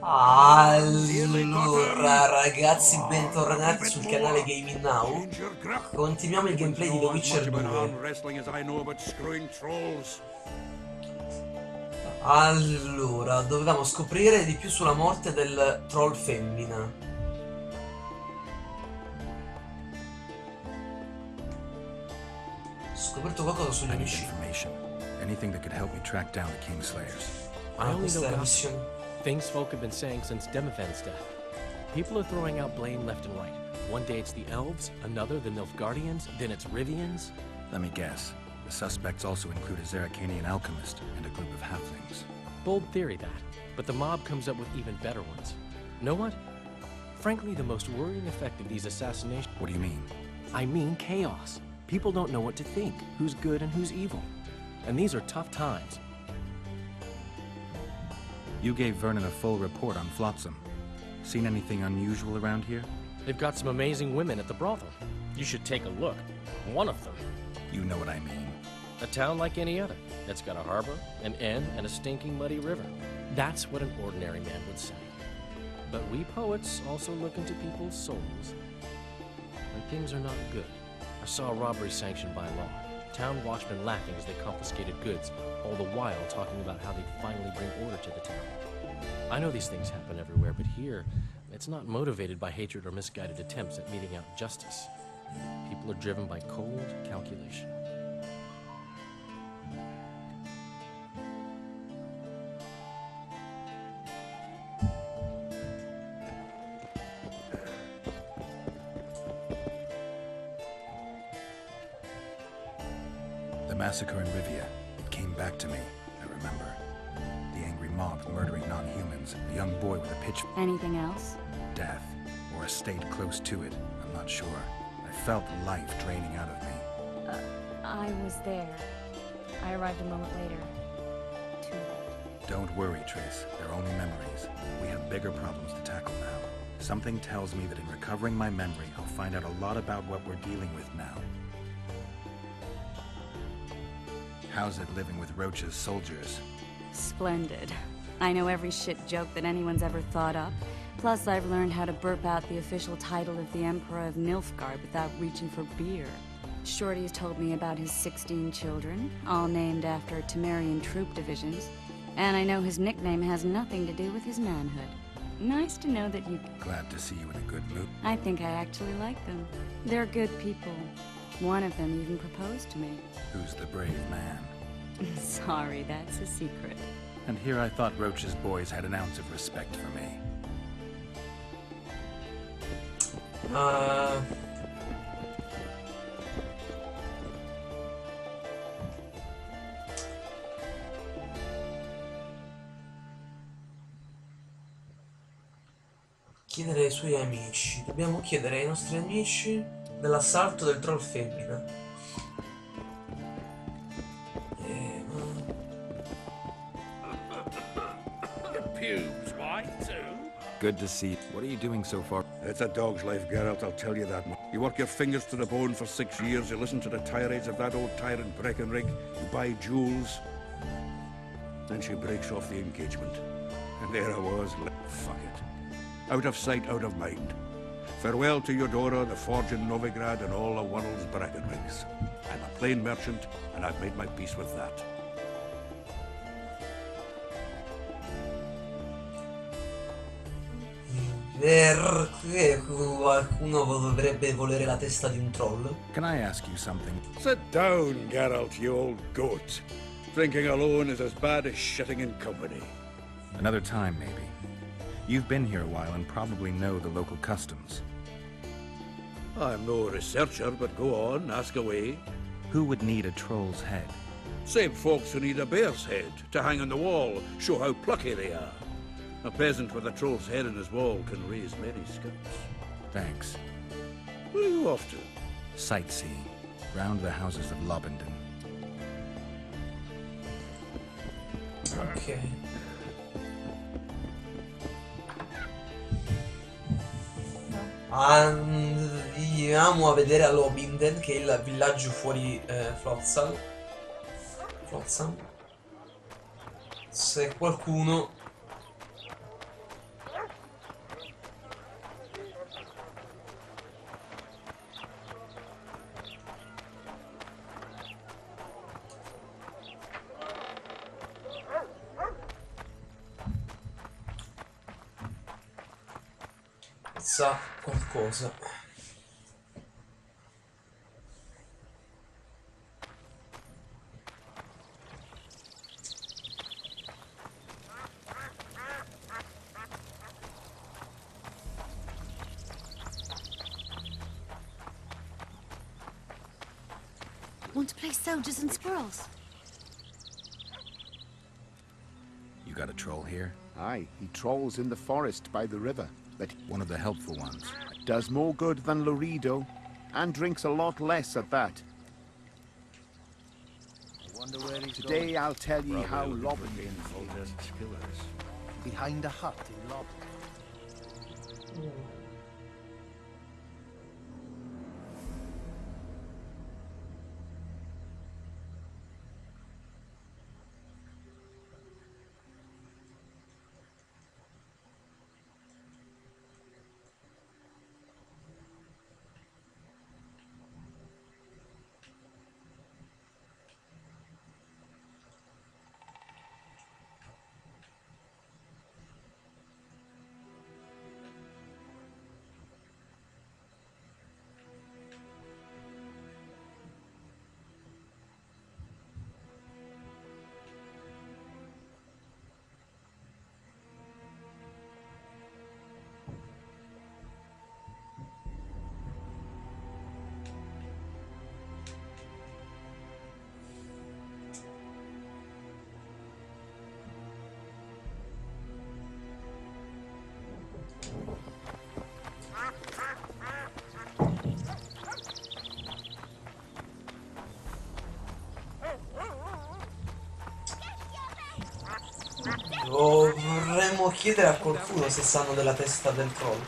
Allora ragazzi, bentornati sul canale Gaming Now. Continuiamo il gameplay di The Witcher 2. Allora, dovevamo scoprire di più sulla morte del troll femmina. Scoperto qualcosa sugli amici. Anything that could help me track down the Kingslayers. Ah, questa è la missione. Things folk have been saying since Demophen's death. People are throwing out blame left and right. One day it's the elves, another the Nilfgaardians, then it's Rivians. Let me guess. The suspects also include a Zerrikanian alchemist and a group of halflings. Bold theory, that. But the mob comes up with even better ones. Know what? Frankly, the most worrying effect of these assassinations... What do you mean? I mean chaos. People don't know what to think, who's good and who's evil. And these are tough times. You gave Vernon a full report on Flotsam. Seen anything unusual around here? They've got some amazing women at the brothel. You should take a look. One of them. You know what I mean. A town like any other. It's got a harbor, an inn, and a stinking muddy river. That's what an ordinary man would say. But we poets also look into people's souls. And things are not good. I saw a robbery sanctioned by law. Town watchmen laughing as they confiscated goods, all the while talking about how they'd finally bring order to the town. I know these things happen everywhere, but here, it's not motivated by hatred or misguided attempts at meting out justice. People are driven by cold calculation. The massacre in Rivia. It came back to me. I remember. The angry mob murdering non-humans. A young boy with a pitch... Anything else? Death. Or a state close to it. I'm not sure. I felt life draining out of me. I was there. I arrived a moment later. Too late. Don't worry, Trace. They're only memories. We have bigger problems to tackle now. Something tells me that in recovering my memory, I'll find out a lot about what we're dealing with now. How's it living with Roach's soldiers? Splendid. I know every shit joke that anyone's ever thought up. Plus, I've learned how to burp out the official title of the Emperor of Nilfgaard without reaching for beer. Shorty's told me about his 16 children, all named after Temerian troop divisions. And I know his nickname has nothing to do with his manhood. Nice to know that you... Glad to see you in a good mood. I think I actually like them. They're good people. One of them even proposed to me. Who's the brave man? Sorry, that's a secret. And here I thought Roach's boys had an ounce of respect for me. Chiedere ai suoi amici. Dobbiamo chiedere ai nostri amici dell'assalto del troll femmina. Good to see you. What are you doing so far? It's a dog's life, Geralt, I'll tell you that. You work your fingers to the bone for 6 years, you listen to the tirades of that old tyrant Breckenrig, you buy jewels, then she breaks off the engagement. And there I was, fuck it. Out of sight, out of mind. Farewell to Eudora, the forge in Novigrad, and all the world's Breckenrigs. I'm a plain merchant, and I've made my peace with that. Perché qualcuno dovrebbe volere la testa di un troll? Can I ask you something? Sit down, Geralt, you old goat. Drinking alone is as bad as shitting in company. Another time, maybe. You've been here a while and probably know the local customs. I'm no researcher, but go on, ask away. Who would need a troll's head? Same folks who need a bear's head to hang on the wall, show how plucky they are. A peasant with a troll's head in his wall can raise many scalps. Thanks. Where are you off to? Sightseeing. Round the houses of Lobenden. Ok. Andiamo a vedere a Lobenden, che è il villaggio fuori Flotsam. Se qualcuno sa qualcosa. Want to play soldiers and squirrels? You got a troll here? Aye, he trolls in the forest by the river, but One of the helpful ones. does more good than Laredo, and drinks a lot less at that. Today I'll tell ye how Lobbin Behind a hut in Lob. Dovremmo chiedere a qualcuno se sanno della testa del troll.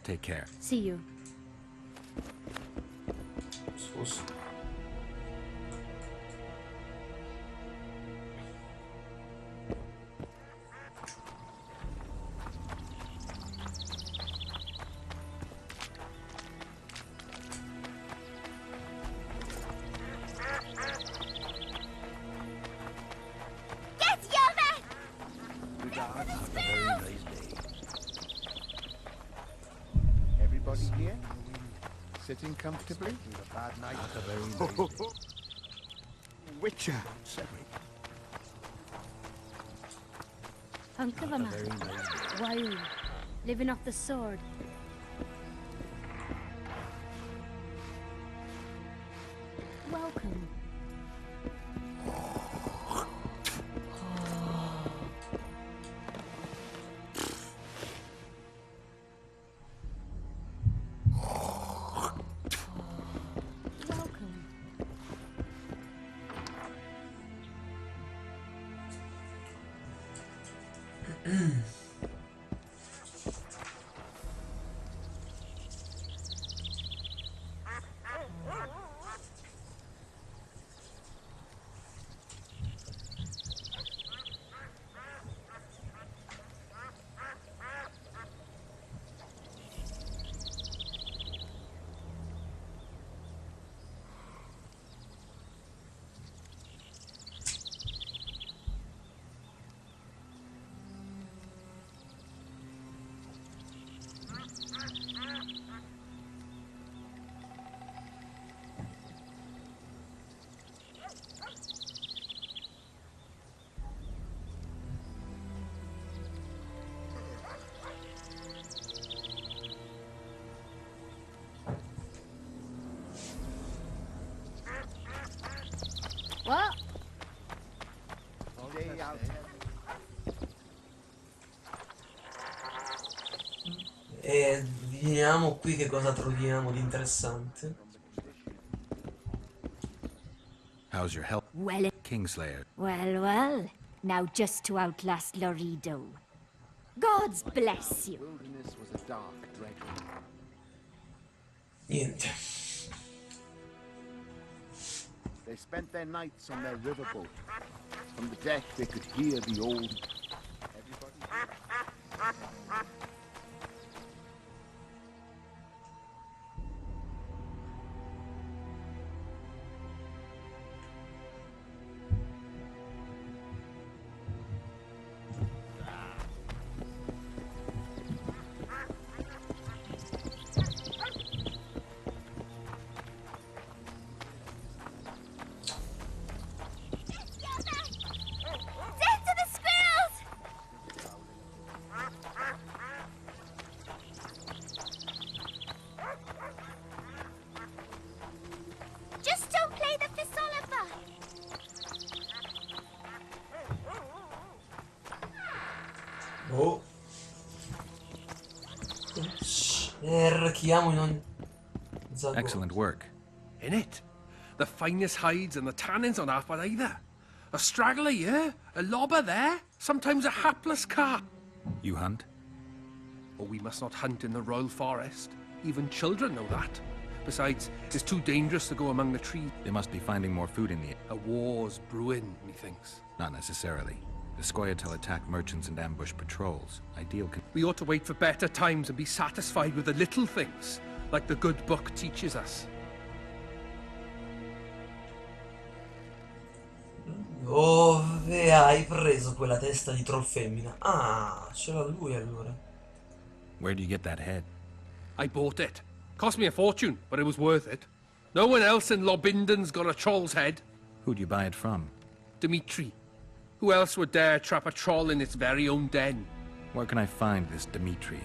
Take care. See you. Scusa. Everybody here? Sitting comfortably? A bad night. Witcher! Hunk of a man. Wild. Living off the sword. Welcome. Welcome. What? Today I'll E vediamo qui che cosa troviamo di interessante. How's your health? Well, Kingslayer. well. Now just to outlast Laredo. Gods bless you. wilderness was a dark, dreadful. Niente. They spent their nights on their riverboat. From the deck, they could hear the old... Everybody... Death to the squirrels! Just don't play the Fisolifer! Oh. Cerchiamo in ogni... Zago. Excellent work. In it. The finest hides and the tannins on half by either. A straggler here, a lobber there, sometimes a hapless car. You hunt? Oh, we must not hunt in the royal forest. Even children know that. Besides, it's too dangerous to go among the trees. They must be finding more food in the... A war's brewing, methinks. Not necessarily. The Scoia'tael attack merchants and ambush patrols. Ideal con... We ought to wait for better times and be satisfied with the little things, like the good book teaches us. Dove hai preso quella testa di troll femmina? Ah, ce l'ha lui allora. Where do you get that head? I bought it. Cost me a fortune, but it was worth it. No one else in Lobinden's got a troll's head. Who'd you buy it from? Dimitri. Who else would dare trap a troll in its very own den? Where can I find this Dimitri?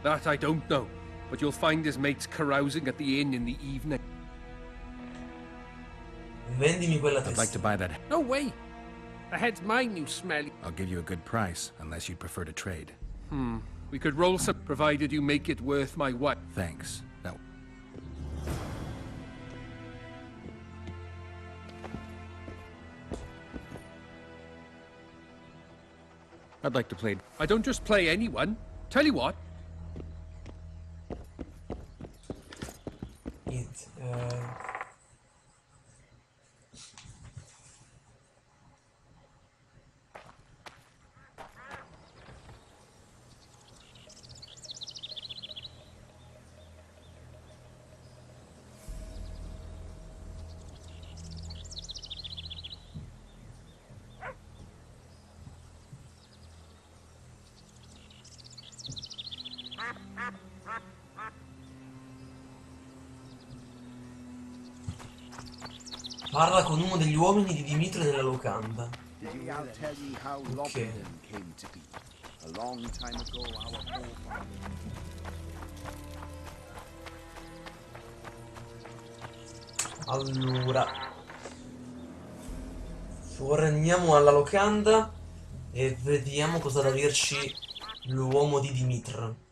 That I don't know, but you'll find his mates carousing at the inn in the evening. Vendimi quella I'd like testa. to buy that. No way! The head's mine, you smelly. I'll give you a good price, unless you'd prefer to trade. We could roll some, provided you make it worth my while. Thanks. That... I'd like to play... I don't just play anyone. Tell you what, Niente. Parla con uno degli uomini di Dimitri nella locanda. Did I'll tell ye how Lobinden came to be. A long time ago, our forefathers... Allora, torniamo alla locanda e vediamo cosa ha da dirci l'uomo di Dimitri.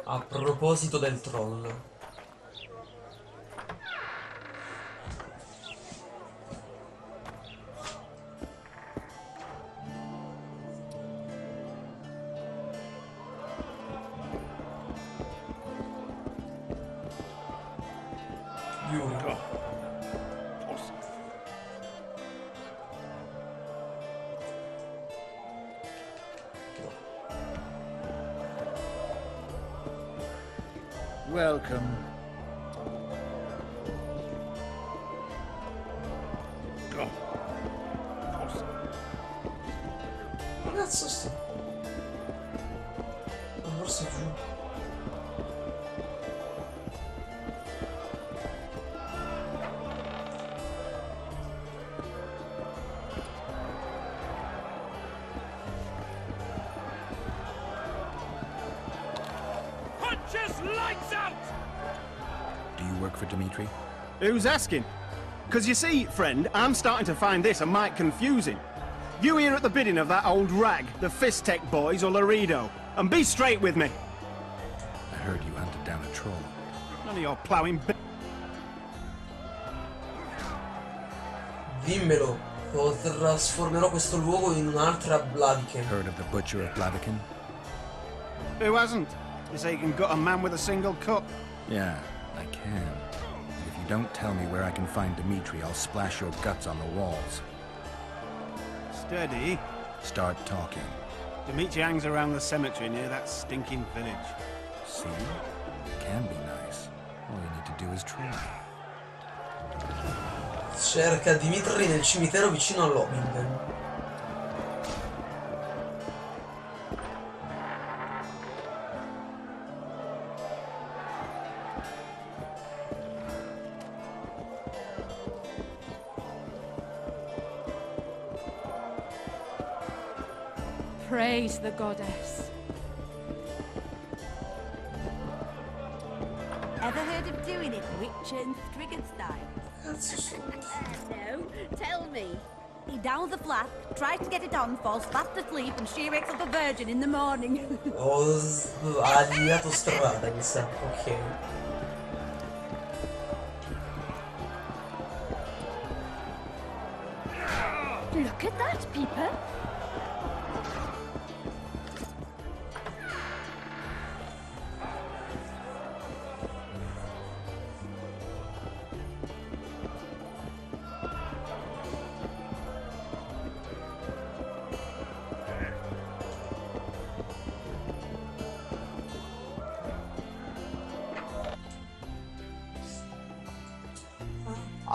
A proposito del troll. Yuri. Welcome. Ma cazzo sto? Ma forse giù. punches lights out! Do you work for Dimitri? Who's asking? Because you see, friend, I'm starting to find this a mite confusing. You here at the bidding of that old rag, the Fistech boys or Laredo, and be straight with me. I heard you hunted down a troll. None of your ploughing Dimmelo. Trasformerò questo luogo in un'altra Blaviken. Heard of the Butcher of Blaviken? Who hasn't? You say you can gut a man with a single cut? Yeah, I can. If you don't tell me where I can find Dimitri, I'll splash your guts on the walls. Steady. Start talking. Dimitri hangs around the cemetery near that stinking village. See? It can be nice. All you need to do is try. Cerca Dimitri nel cimitero vicino a Lobinden. Praise the goddess. Ever heard of doing it witch and Strigan style? No, tell me. He downs the flask, tries to get it on, falls fast asleep, and she wakes up a virgin in the morning. Ha deviato strada, mi sa. Ok. Look at that, Peeper.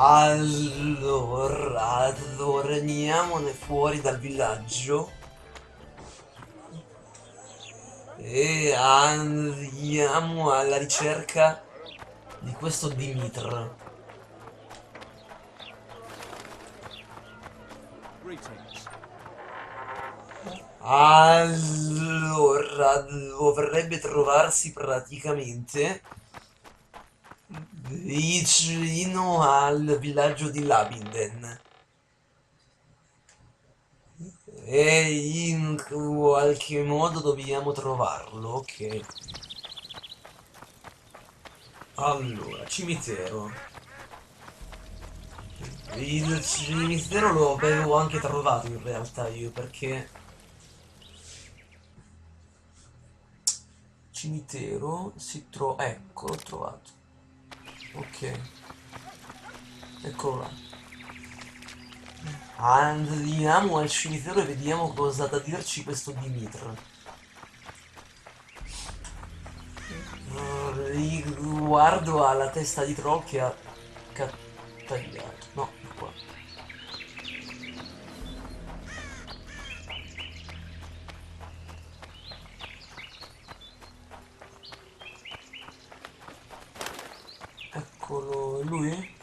Allora, torniamone fuori dal villaggio e andiamo alla ricerca di questo Dimitr. Allora, dovrebbe trovarsi praticamente vicino al villaggio di Labinden e in qualche modo dobbiamo trovarlo. Ok, allora, cimitero. Il cimitero lo avevo anche trovato in realtà io, perché cimitero si trova, ecco, l'ho trovato. Ok, eccolo là. Andiamo al cimitero e vediamo cosa ha da dirci questo Dimitr. Riguardo alla testa di troll che ha tagliato. No, qua. Eccolo, lui?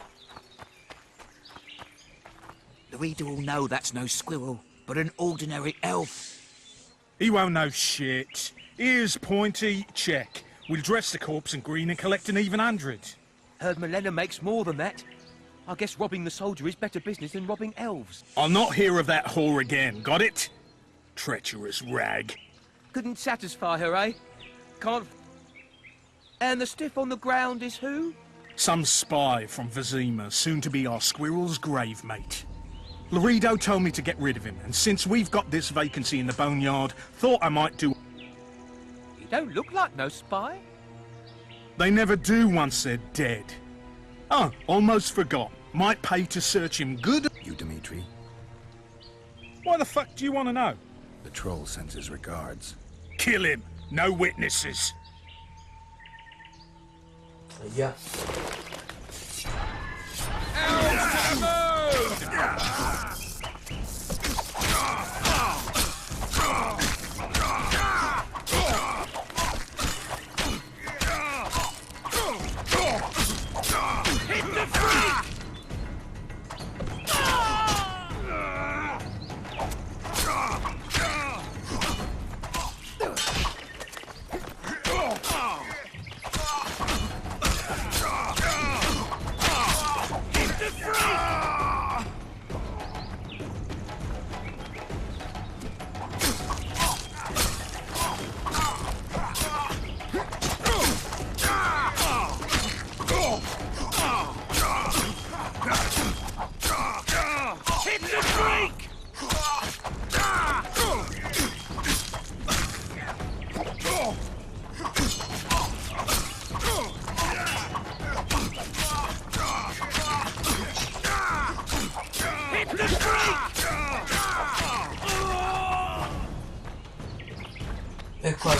The reader will know that's no squirrel, but an ordinary elf. He won't know shit. Ears pointy, check. We'll dress the corpse in green and collect an even 100. Heard Milena makes more than that. I guess robbing the soldier is better business than robbing elves. I'll not hear of that whore again, got it? Treacherous rag. Couldn't satisfy her, eh? Can't... And the stiff on the ground is who? Some spy from Vizima, soon to be our squirrel's grave mate. Laredo told me to get rid of him, and since we've got this vacancy in the boneyard, thought I might do... You don't look like no spy. They never do once they're dead. Oh, almost forgot. Might pay to search him good... You, Dimitri? Why the fuck do you want to know? The troll sends his regards. Kill him. No witnesses. Yeah.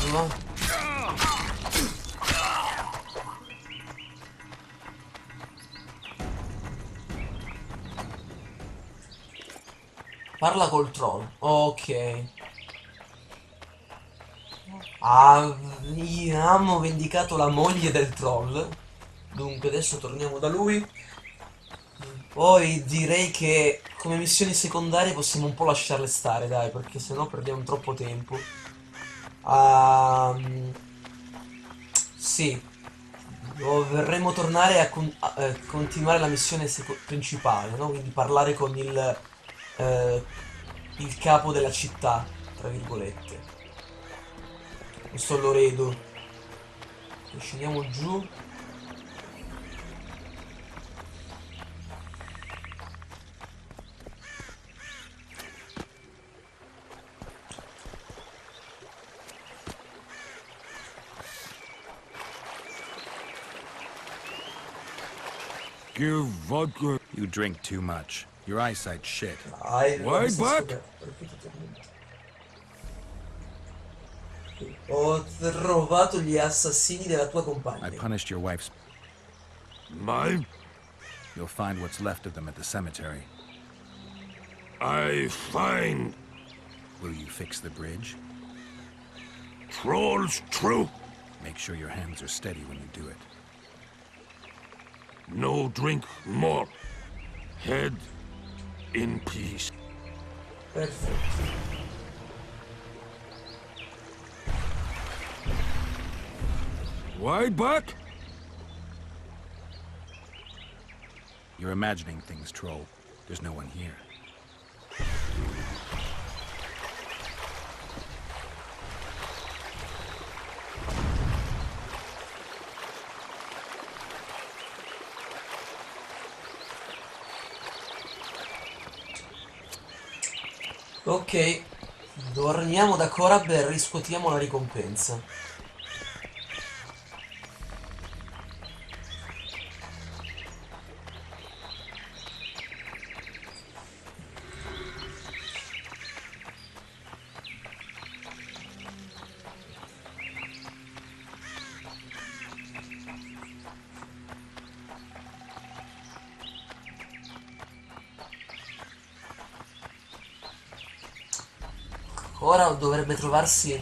caso, va. Parla col troll. Ok. Abbiamo vendicato la moglie del troll. Dunque, adesso torniamo da lui. Poi direi che come missioni secondarie possiamo un po' lasciarle stare, dai, perché sennò perdiamo troppo tempo. Sì, vorremmo tornare a continuare la missione principale, no? Quindi parlare con il capo della città, tra virgolette. Questo Loredo. E scendiamo giù. Give vodka. You drink too much. Your eyesight's shit. Wide back? Ho trovato gli assassini della tua compagna. I punished your wife's... Mine? You'll find what's left of them at the cemetery. I find... Will you fix the bridge? Trolls true. Make sure your hands are steady when you do it. No drink more. Head in peace. Perfetto. Wide back? You're imagining things, troll. There's no one here. Ok, torniamo da Corab e riscuotiamo la ricompensa. Ora dovrebbe trovarsi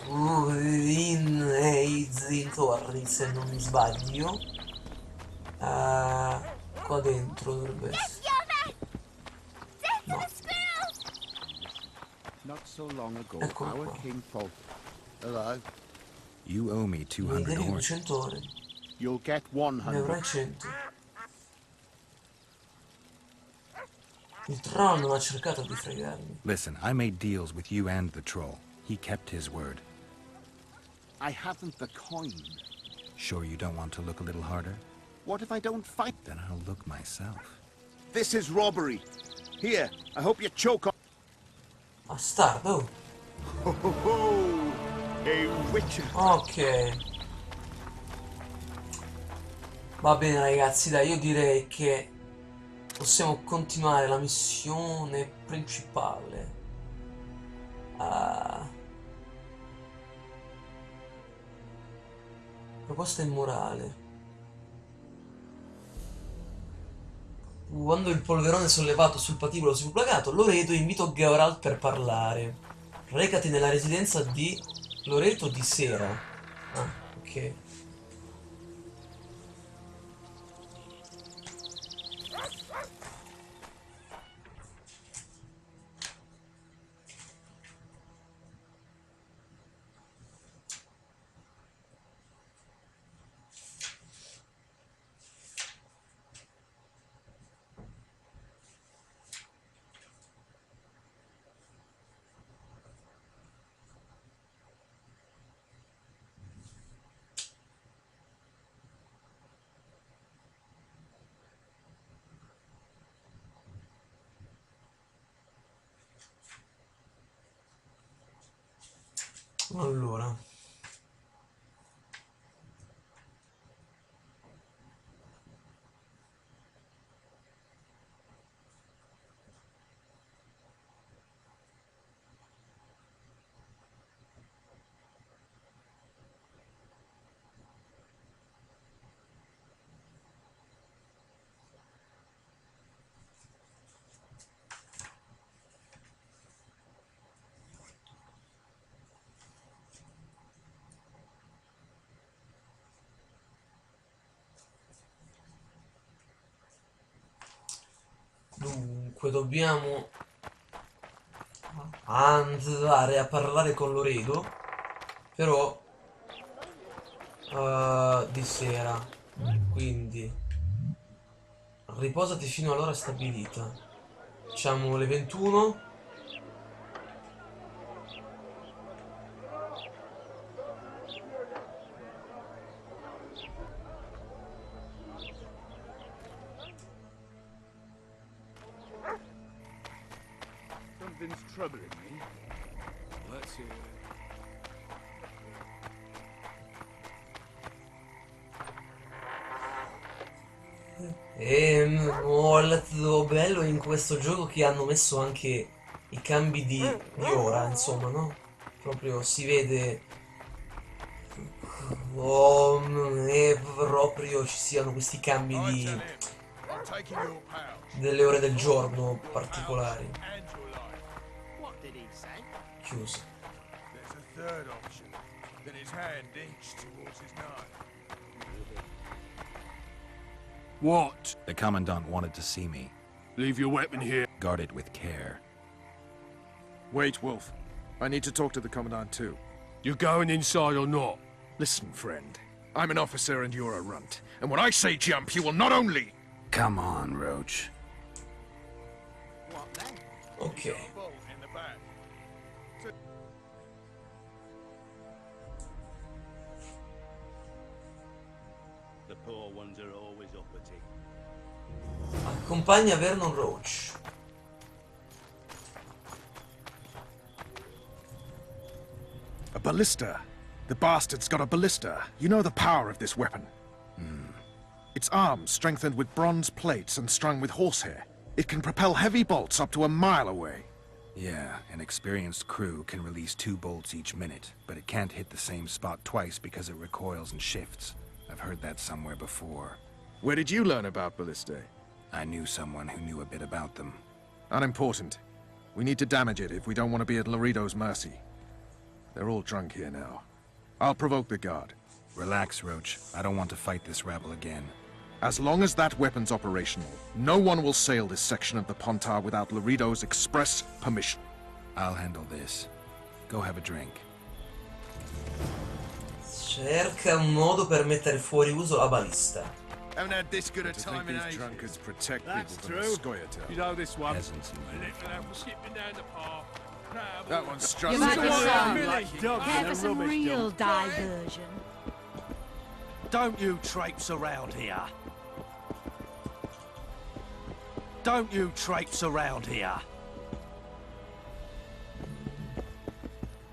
in dintorni, se non mi sbaglio. Qua dentro dovrebbe essere. No. Not so long ago, Eccolo our qua. king fought. Hello. You owe me Mi 200 devi horse. 200 ore. You'll get Ne avrai 100. 100. Il troll non ha cercato di fregarmi. Listen, I made deals with you and the troll. He kept his word. I haven't the coin. Sure you don't want to look a little harder? What if I don't fight? Then I'll look myself. This is robbery. Here, I hope you choke on. Bastardo. Ho ho ho! A witcher. Ok. Va bene ragazzi, dai, io direi che possiamo continuare la missione principale. Proposta immorale. Quando il polverone sollevato sul patibolo si fu plagato, Loreto invitò Geralt per parlare. Recati nella residenza di Loreto di sera. Ah, ok. Allora. Dunque, dobbiamo andare a parlare con Loredo, però di sera. Quindi riposati fino all'ora stabilita. Facciamo le 21. Something's troubling me. Let's hear it. Ho letto bello in questo gioco che hanno messo anche i cambi di ora, insomma, no? Proprio si vede e proprio ci siano questi cambi di delle ore del giorno particolari. Chiuso. What? The Commandant wanted to see me. Leave your weapon here. Guard it with care. Wait, Wolf. I need to talk to the Commandant too. You going inside or not? Listen, friend. I'm an officer and you're a runt. And when I say jump, you will not only... Come on, Roach. Ok. The poor ones are always uppity. Accompagna Vernon Roach. A ballista. The bastard's got a ballista. You know the power of this weapon. Its arms strengthened with bronze plates and strung with horsehair. It can propel heavy bolts up to a mile away. Yeah, an experienced crew can release 2 bolts each minute, but it can't hit the same spot twice because it recoils and shifts. I've heard that somewhere before. Where did you learn about ballistae? I knew someone who knew a bit about them. Unimportant. We need to damage it if we don't want to be at Laredo's mercy. They're all drunk here now. I'll provoke the guard. Relax, Roach. I don't want to fight this rabble again. As long as that weapon's operational, no one will sail this section of the Pontar without Laredo's express permission. I'll handle this. Go have a drink. Cerca un modo per mettere fuori uso la balista. Haven't had this good a time in ages. Drunkards protect That's people true. from the Scoia'tail. You know this one. Peasants and A little help for skipping down the path. That one's struck. You might me. just Like dogs care in for a some rubbish real dump. diversion. Don't you traipse around here. Don't you traipse around here.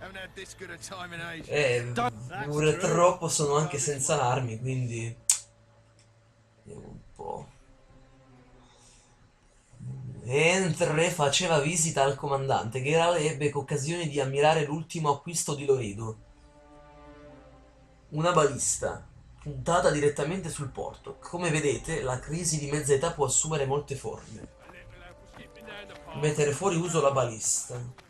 Haven't had this good a time in ages. Pure troppo sono anche senza armi, quindi vediamo un po'. Mentre faceva visita al comandante, Geralt ebbe occasione di ammirare l'ultimo acquisto di Loredo. Una balista, puntata direttamente sul porto. Come vedete, la crisi di mezza età può assumere molte forme. Mettere fuori uso la balista.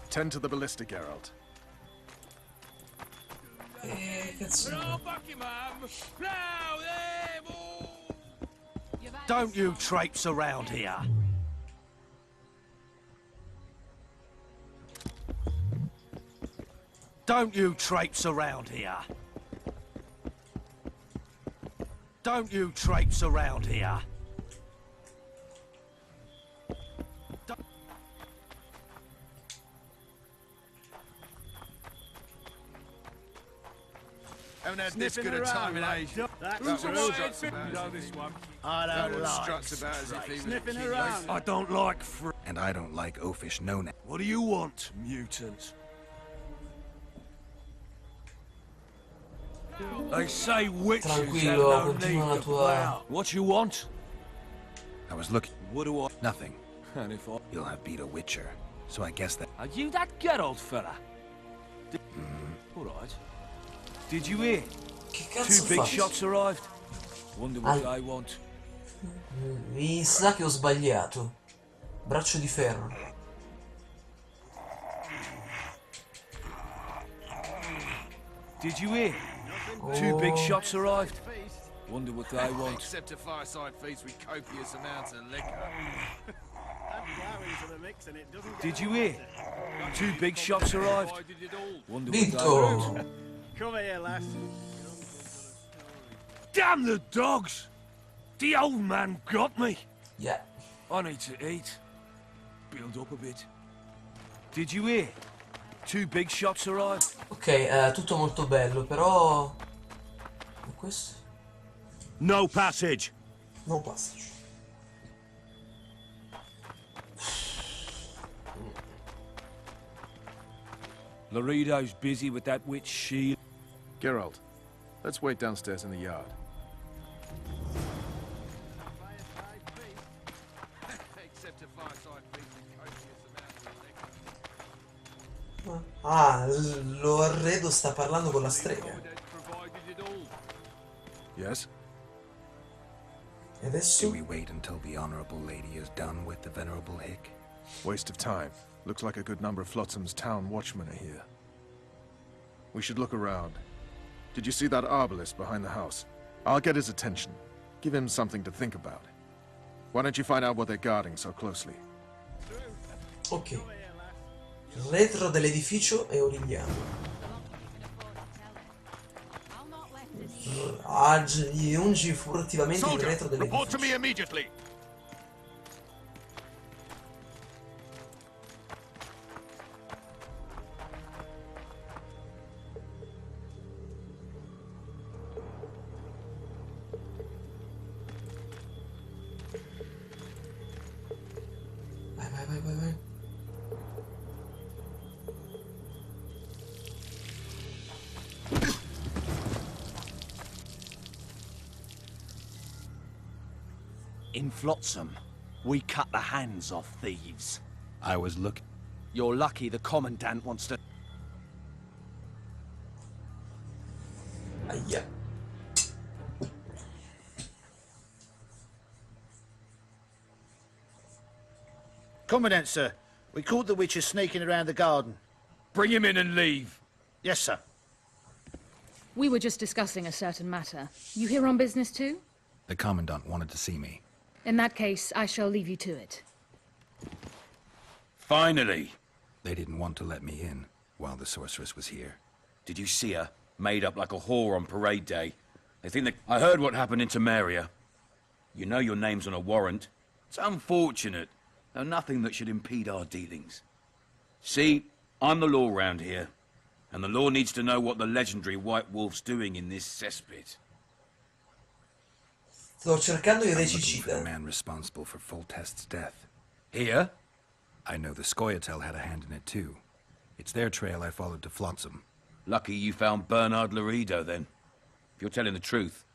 Tend to the ballista, Geralt. Cazzo. Don't you traipse around here. Don't you traipse around here. Don't you traipse around here. Haven't had this good a time in ages. That's true. You know this one. I That don't one like struts about as if he was sniffing a kid. around. I don't like And I don't like oafish no. What do you want, mutant? They say witches have Tranquillo, no continua need la to tua- play out. What you want? I was looking. What do I... Nothing. And if I... You'll have beat a witcher. So I guess that... Are you that Geralt fella? All right. Did you hear? Che cazzo 2 big fai? shots arrived. Wonder what they want. Mi sa che ho sbagliato. Braccio di ferro. Did you hear? Two big Oh. shots arrived. Wonder what they want. Except a fireside feast with copious amounts of liquor. Did you hear? Two big shots arrived. Wonder what they Vinto! want. Come here, lass. Damn the dogs! The old man got me. Yeah. I need to eat. Build up a bit. Did you hear? Two big shots arrived. Ok, tutto molto bello, però... E questo? No passage. No passage. Laredo's busy with that witch shield. Geralt, let's wait downstairs in the yard. Except a fireside feast with copious amounts of liquor. Ah, lo arredo sta parlando con la strega. Yes? E adesso? Do we wait until the honorable lady is done with the venerable hick? Waste of time. Looks like a good number of Flotsam's town watchmen are here. We should look around. Did you see that arbalist behind the house? I'll get his attention. Give him something to think about. Why don't you find out what they're guarding so closely? Ok. Il retro dell'edificio è Origliano. Gli ungi furtivamente il retro Report to dell'edificio. me immediately. Vai, vai, vai, vai, vai. In Flotsam, we cut the hands off thieves. I was looking. You're lucky the Commandant wants to... Aia. Commandant, sir. We caught the witches sneaking around the garden. Bring him in and leave. Yes, sir. We were just discussing a certain matter. You here on business too? The Commandant wanted to see me. In that case, I shall leave you to it. Finally. They didn't want to let me in while the sorceress was here. Did you see her? Made up like a whore on parade day. They think that... I heard what happened in Temeria. You know your name's on a warrant. It's unfortunate, though nothing that should impede our dealings. See, I'm the law round here, and the law needs to know what the legendary White Wolf's doing in this cesspit. Sto cercando il I'm looking for the regicida. man responsible for Foltest's death. Here? I know the Scoia'tael had a hand in it too. It's their trail I followed to Flotsam. Lucky you found Bernard Laredo, then. If you're telling the truth,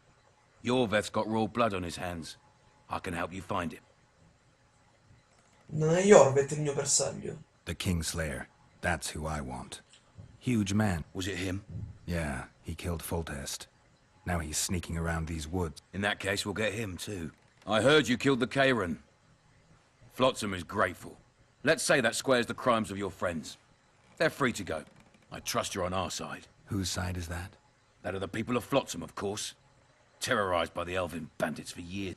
Yorveth's got raw blood on his hands. I can help you find him. Non è Jorvet il mio bersaglio. The Kingslayer. That's who I want. Huge man. Was it him? Yeah, he killed Foltest. Now he's sneaking around these woods. In that case, we'll get him, too. I heard you killed the Kairan. Flotsam is grateful. Let's say that squares the crimes of your friends. They're free to go. I trust you're on our side. Whose side is that? That of the people of Flotsam, of course. Terrorized by the elven bandits for years.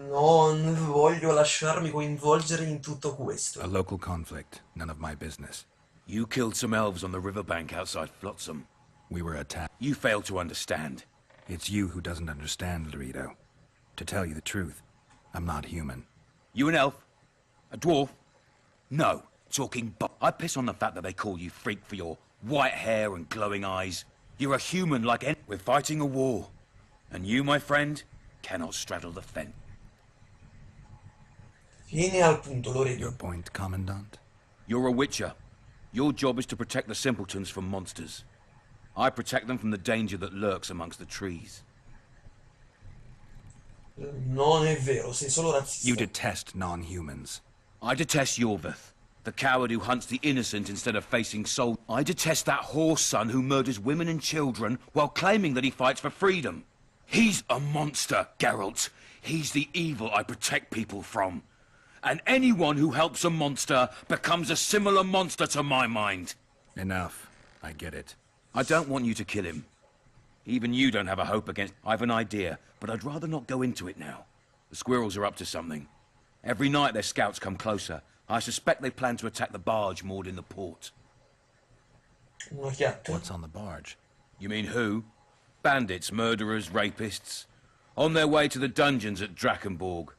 Non voglio lasciarmi coinvolgere in tutto questo. A local conflict. None of my business. You killed some elves on the riverbank outside Flotsam. We were attacked. You failed to understand. It's you who doesn't understand, Laredo. To tell you the truth, I'm not human. You an elf? A dwarf? No, talking I piss on the fact that they call you freak for your white hair and glowing eyes. You're a human like any... We're fighting a war. And you, my friend, cannot straddle the fence. Vieni al punto, Laredo. Your point, Commandant? You're a witcher. Your job is to protect the simpletons from monsters. I protect them from the danger that lurks amongst the trees. Non è vero, sei solo razzista. You detest non-humans. I detest Yorveth, the coward who hunts the innocent instead of facing soul. I detest that whore son who murders women and children while claiming that he fights for freedom. He's a monster, Geralt. He's the evil I protect people from. and anyone who helps a monster becomes a similar monster to my mind. Enough. I get it. I don't want you to kill him. Even you don't have a hope against... I have an idea, but I'd rather not go into it now. The squirrels are up to something. Every night their scouts come closer. I suspect they plan to attack the barge moored in the port. What's on the barge? You mean who? Bandits, murderers, rapists. On their way to the dungeons at Drakenborg.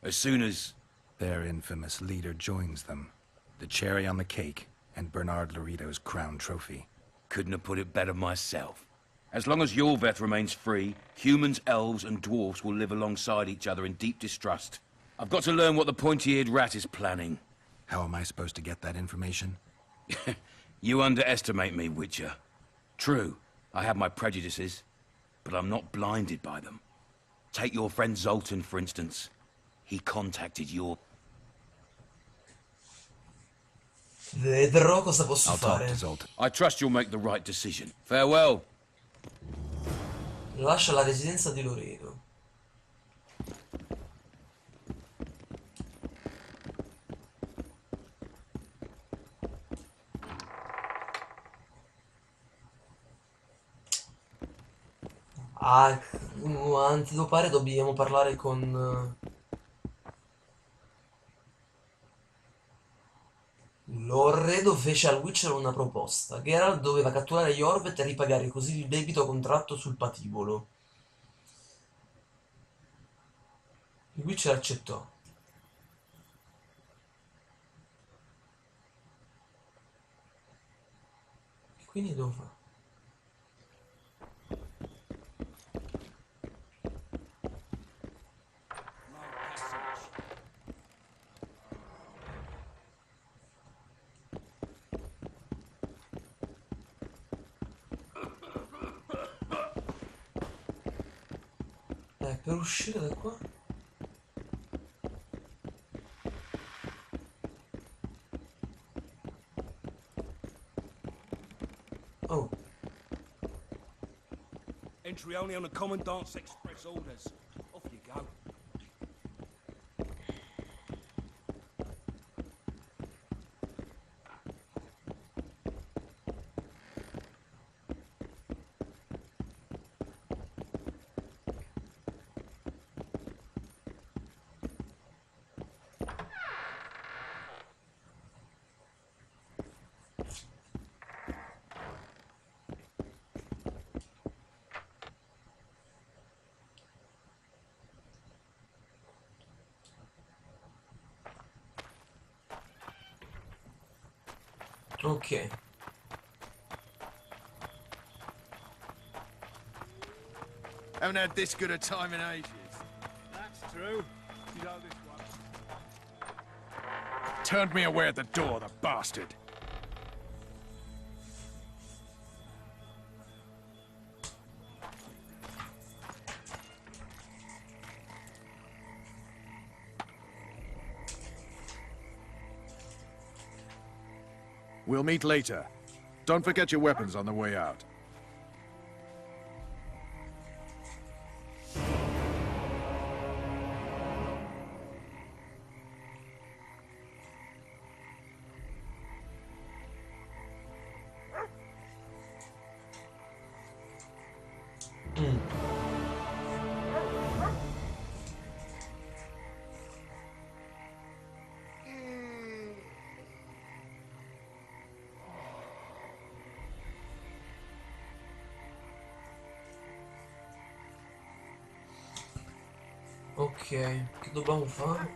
As soon as... Their infamous leader joins them. The cherry on the cake, and Bernard Laredo's crown trophy. Couldn't have put it better myself. As long as Yorveth remains free, humans, elves, and dwarfs will live alongside each other in deep distrust. I've got to learn what the pointy-eared rat is planning. How am I supposed to get that information? You underestimate me, Witcher. True, I have my prejudices, but I'm not blinded by them. Take your friend Zoltan, for instance. He contacted your... Vedrò cosa posso I'll talk fare. to Zoltan. I trust you'll make the right decision. Farewell. Lascia la residenza di Loredo. A quanto pare dobbiamo parlare con Loredo fece al Witcher una proposta. Geralt doveva catturare Yorvet e ripagare così il debito contratto sul patibolo. Il Witcher accettò. E quindi devo fare? Per uscire da qua? Oh. Entry only on the Commandant's express orders. Off you go. Ok. Haven't had this good a time in ages. That's true. You know this one. Turned me away at the door, the bastard. We'll meet later. Don't forget your weapons on the way out. Ok, che dobbiamo fare?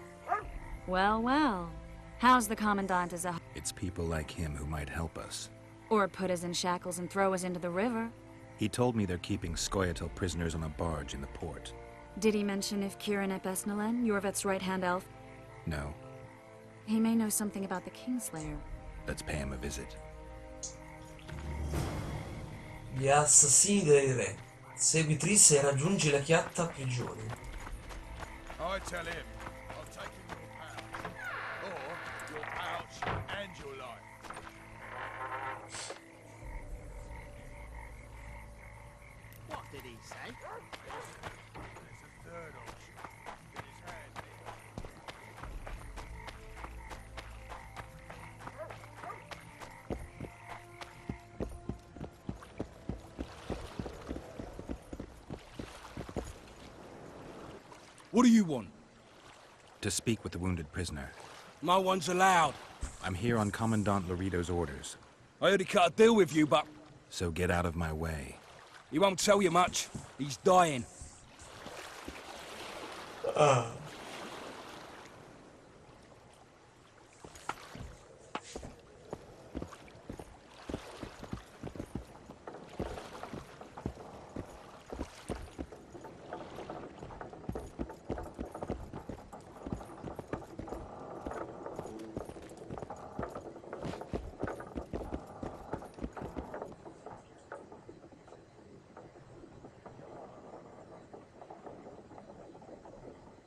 Well, well. How's the Commandant as a... It's people like him who might help us. Or put us in shackles and throw us into the river. He told me they're keeping Scoia'tael prisoners on a barge in the port. Did he mention if Kieran ep Esnalen, Yorvet's right-hand elf? No. He may know something about the Kingslayer. Let's pay him a visit. Gli assassini del re. Segui Triss e raggiungi la chiatta prigione. I tell him, I'll take him your pouch. Or your pouch and your life. What did he say? There's a third option. Get his hand in. What do you want? To speak with the wounded prisoner. No one's allowed. I'm here on Commandant Laredo's orders. I heard he cut a deal with you, but So get out of my way. he won't tell you much. He's dying.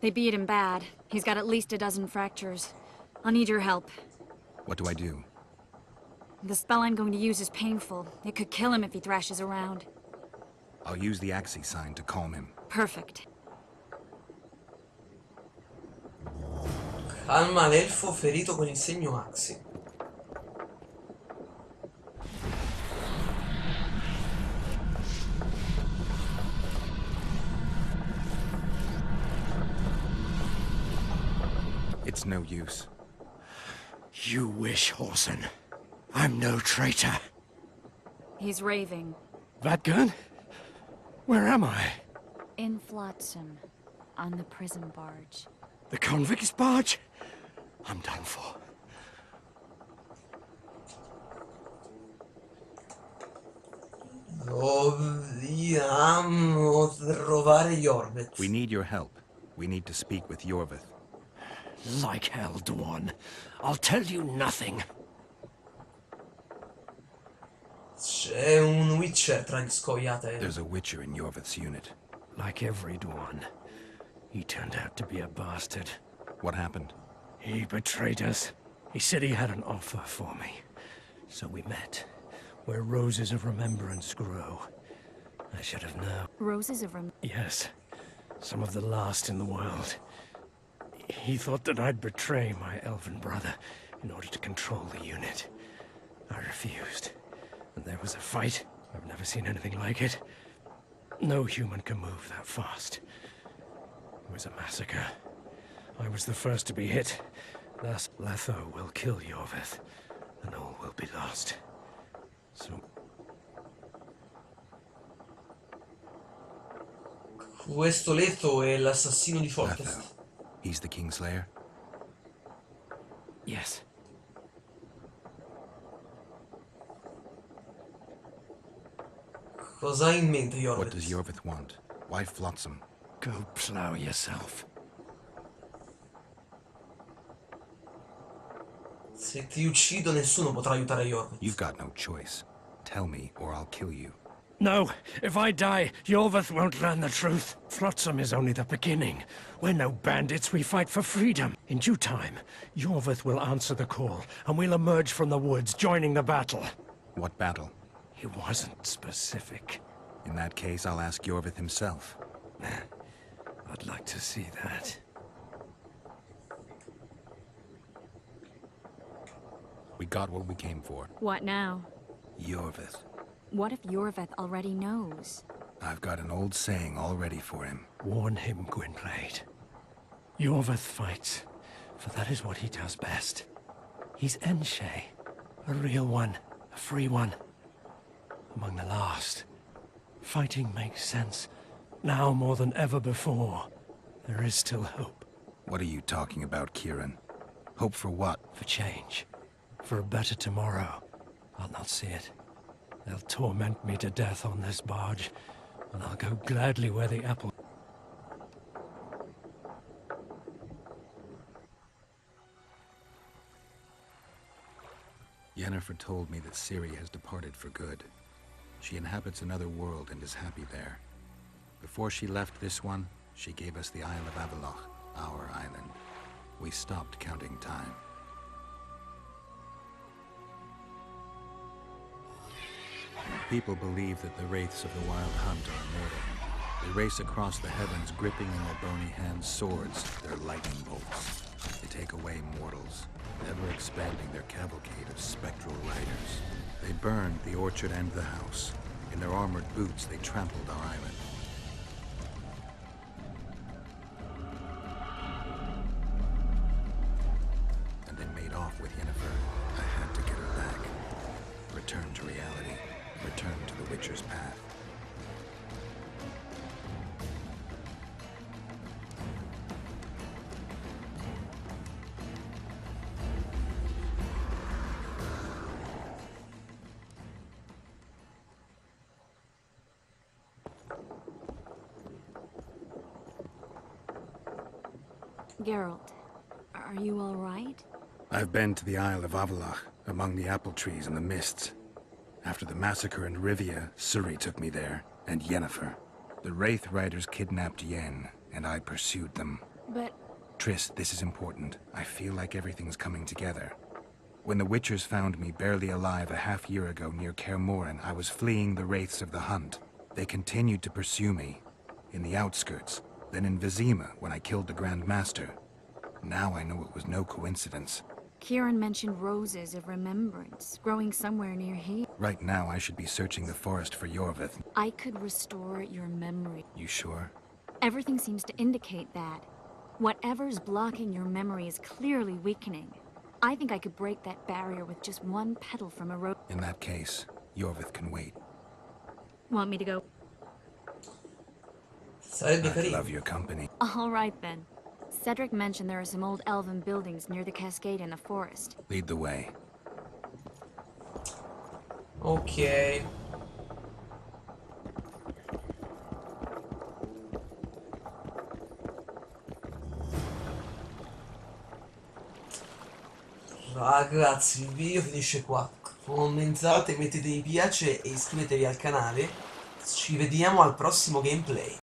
They beat him bad. He's got at least a dozen fractures. I'll need your help. What do I do? The spell I'm going to use is painful. It could kill him if he thrashes around. I'll use the Axie sign to calm him. Perfect. Calma l'elfo ferito con il segno Axi. It's no use. You wish, Horson. I'm no traitor. He's raving. That gun? Where am I? In Flotsam. On the prison barge. The convict's barge? I'm done for. Dobbiamo trovare Jorveth. We need your help. We need to speak with Jorveth. Like hell, Dwan. I'll tell you nothing. C'è un Witcher tra gli scoiate. There's a Witcher in Jorveth's unit. Like every Dwan. He turned out to be a bastard. What happened? He betrayed us. He said he had an offer for me. So we met. Where roses of remembrance grow. I should have known. Roses of Yes. Some of the last in the world. He thought that I'd betray my elven brother in order to control the unit. I refused. And there was a fight. I've never seen anything like it. No human can move that fast. It was a massacre. I was the first to be hit. Thus, Letho will kill Jorveth, and all will be lost. So... Questo Letho è l'assassino di Fortest. He's the Kingslayer? Yes. Cosa ha in mente Jorveth? What does Jorveth want? Why Flotsam? Go plow yourself. Se ti uccido nessuno potrà aiutare Jorveth. You've got no choice. Tell me or I'll kill you. No, if I die, Jorveth won't learn the truth. Flotsam is only the beginning. We're no bandits, we fight for freedom. In due time, Jorveth will answer the call, and we'll emerge from the woods, joining the battle. What battle? He wasn't specific. In that case, I'll ask Jorveth himself. I'd like to see that. We got what we came for. What now? Jorveth. What if Jorveth already knows? I've got an old saying all ready for him. Warn him, Gwynplaine. Jorveth fights, for that is what he does best. He's Enshe, a real one, a free one. Among the last. Fighting makes sense. Now more than ever before, there is still hope. What are you talking about, Kieran? Hope for what? For change. For a better tomorrow. I'll not see it. They'll torment me to death on this barge, and I'll go gladly where the apple... Yennefer told me that Ciri has departed for good. She inhabits another world and is happy there. Before she left this one, she gave us the Isle of Avalok, our island. We stopped counting time. People believe that the wraiths of the Wild Hunt are immortal. They race across the heavens, gripping in their bony hands swords, their lightning bolts. They take away mortals, ever expanding their cavalcade of spectral riders. They burned the orchard and the house. In their armored boots, they trampled our island. return to reality, return to the Witcher's path. Geralt, are you all right? I've been to the Isle of Avalach, among the apple trees and the mists. After the massacre in Rivia, Suri took me there, and Yennefer. The Wraith Riders kidnapped Yen, and I pursued them. But... Triss, this is important. I feel like everything's coming together. When the Witchers found me barely alive a half-year ago near Kaer Morhen, I was fleeing the Wraiths of the Hunt. They continued to pursue me, in the outskirts, then in Vizima when I killed the Grand Master. Now I know it was no coincidence. Kieran mentioned roses of remembrance, growing somewhere near here. Right now I should be searching the forest for Yorvith. I could restore your memory. You sure? Everything seems to indicate that. Whatever's blocking your memory is clearly weakening. I think I could break that barrier with just one petal from a rose. In that case, Yorvith can wait. Want me to go? Sarebbe I carino. love your company. All right then. Cedric mentioned there are some old elven buildings near the cascade in the forest. Lead the way. Ok. Ragazzi, il video finisce qua. Commentate, mettete mi piace e iscrivetevi al canale. Ci vediamo al prossimo gameplay.